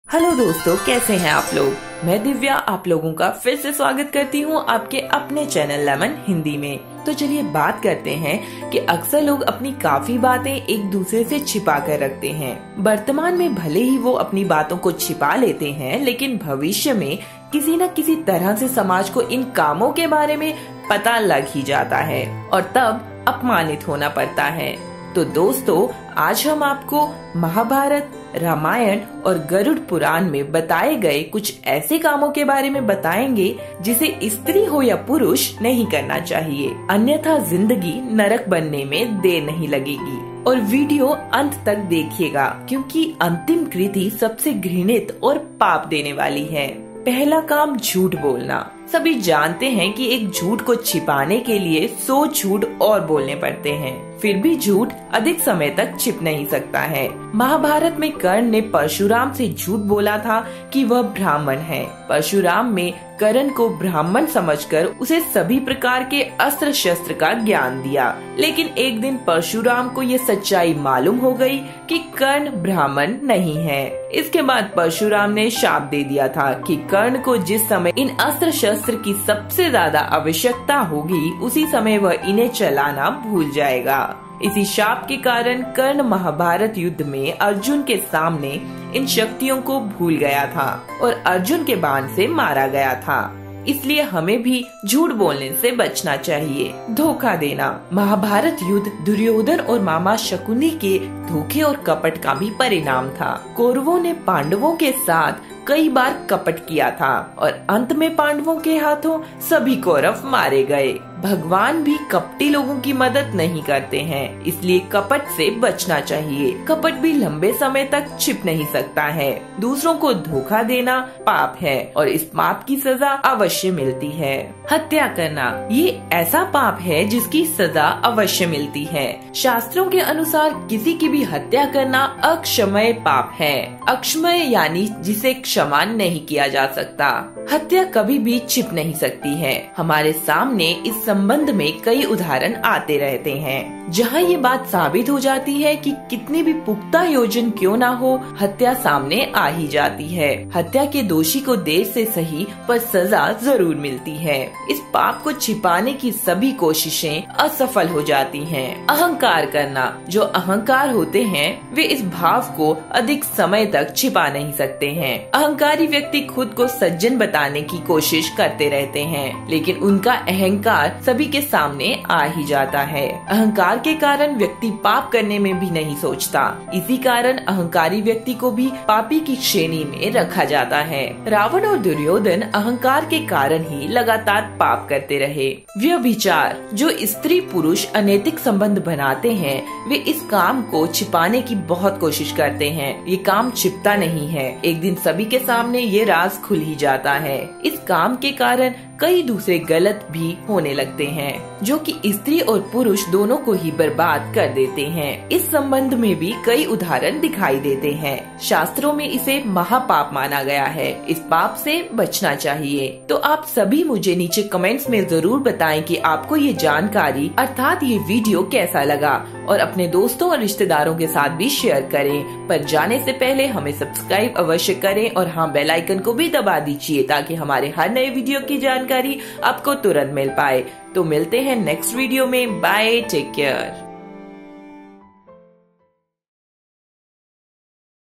Hello दोस्तों, कैसे हैं आप लोग। मैं दिव्या आप लोगों का फिर से स्वागत करती हूँ आपके अपने चैनल लेमन हिंदी में। तो चलिए बात करते हैं कि अक्सर लोग अपनी काफी बातें एक दूसरे से छिपा कर रखते हैं। वर्तमान में भले ही वो अपनी बातों को छिपा लेते हैं, लेकिन भविष्य में किसी न किसी तरह से समाज को इन कामों के बारे में पता लग ही जाता है और तब अपमानित होना पड़ता है। तो दोस्तों, आज हम आपको महाभारत, रामायण और गरुड़ पुराण में बताए गए कुछ ऐसे कामों के बारे में बताएंगे जिसे स्त्री हो या पुरुष नहीं करना चाहिए, अन्यथा जिंदगी नरक बनने में देर नहीं लगेगी। और वीडियो अंत तक देखिएगा क्योंकि अंतिम कृति सबसे घृणित और पाप देने वाली है। पहला काम, झूठ बोलना। सभी जानते हैं कि एक झूठ को छिपाने के लिए 100 झूठ और बोलने पड़ते हैं, फिर भी झूठ अधिक समय तक छिप नहीं सकता है। महाभारत में कर्ण ने परशुराम से झूठ बोला था कि वह ब्राह्मण है। परशुराम में कर्ण को ब्राह्मण समझकर उसे सभी प्रकार के अस्त्र शस्त्र का ज्ञान दिया, लेकिन एक दिन परशुराम को ये सच्चाई मालूम हो गई कि कर्ण ब्राह्मण नहीं है। इसके बाद परशुराम ने शाप दे दिया था कि कर्ण को जिस समय इन अस्त्र शस्त्र की सबसे ज्यादा आवश्यकता होगी, उसी समय वह इन्हें चलाना भूल जाएगा। इसी शाप के कारण कर्ण महाभारत युद्ध में अर्जुन के सामने इन शक्तियों को भूल गया था और अर्जुन के बाण से मारा गया था। इसलिए हमें भी झूठ बोलने से बचना चाहिए। धोखा देना। महाभारत युद्ध दुर्योधन और मामा शकुनी के धोखे और कपट का भी परिणाम था। कौरवों ने पांडवों के साथ कई बार कपट किया था और अंत में पांडवों के हाथों सभी कौरव मारे गए। भगवान भी कपटी लोगों की मदद नहीं करते हैं, इसलिए कपट से बचना चाहिए। कपट भी लंबे समय तक छिप नहीं सकता है। दूसरों को धोखा देना पाप है और इस पाप की सजा अवश्य मिलती है। हत्या करना, ये ऐसा पाप है जिसकी सजा अवश्य मिलती है। शास्त्रों के अनुसार किसी की भी हत्या करना अक्षम्य पाप है। अक्षम्य यानी जिसे क्षमा नहीं किया जा सकता। हत्या कभी भी छिप नहीं सकती है। हमारे सामने इस संबंध में कई उदाहरण आते रहते हैं जहां ये बात साबित हो जाती है कि कितनी भी पुख्ता योजना क्यों ना हो, हत्या सामने आ ही जाती है। हत्या के दोषी को देर से सही पर सजा जरूर मिलती है। इस पाप को छिपाने की सभी कोशिशें असफल हो जाती हैं। अहंकार करना। जो अहंकार होते हैं वे इस भाव को अधिक समय तक छिपा नहीं सकते हैं। अहंकारी व्यक्ति खुद को सज्जन बताने की कोशिश करते रहते हैं, लेकिन उनका अहंकार सभी के सामने आ ही जाता है। अहंकार के कारण व्यक्ति पाप करने में भी नहीं सोचता। इसी कारण अहंकारी व्यक्ति को भी पापी की श्रेणी में रखा जाता है। रावण और दुर्योधन अहंकार के कारण ही लगातार पाप करते रहे। व्यभिचार। जो स्त्री पुरुष अनैतिक संबंध बनाते हैं वे इस काम को छिपाने की बहुत कोशिश करते हैं। ये काम छिपता नहीं है, एक दिन सभी के सामने ये राज खुल ही जाता है। इस काम के कारण कई दूसरे गलत भी होने लगते हैं जो कि स्त्री और पुरुष दोनों को ही बर्बाद कर देते हैं। इस संबंध में भी कई उदाहरण दिखाई देते हैं। शास्त्रों में इसे महापाप माना गया है। इस पाप से बचना चाहिए। तो आप सभी मुझे नीचे कमेंट्स में जरूर बताएं कि आपको ये जानकारी अर्थात ये वीडियो कैसा लगा और अपने दोस्तों और रिश्तेदारों के साथ भी शेयर करें। पर जाने से पहले हमें सब्सक्राइब अवश्य करें और हाँ, बेल आइकन को भी दबा दीजिए ताकि हमारे हर नए वीडियो की जानकारी आपको तुरंत मिल पाए। तो मिलते हैं नेक्स्ट वीडियो में। Bye, take care.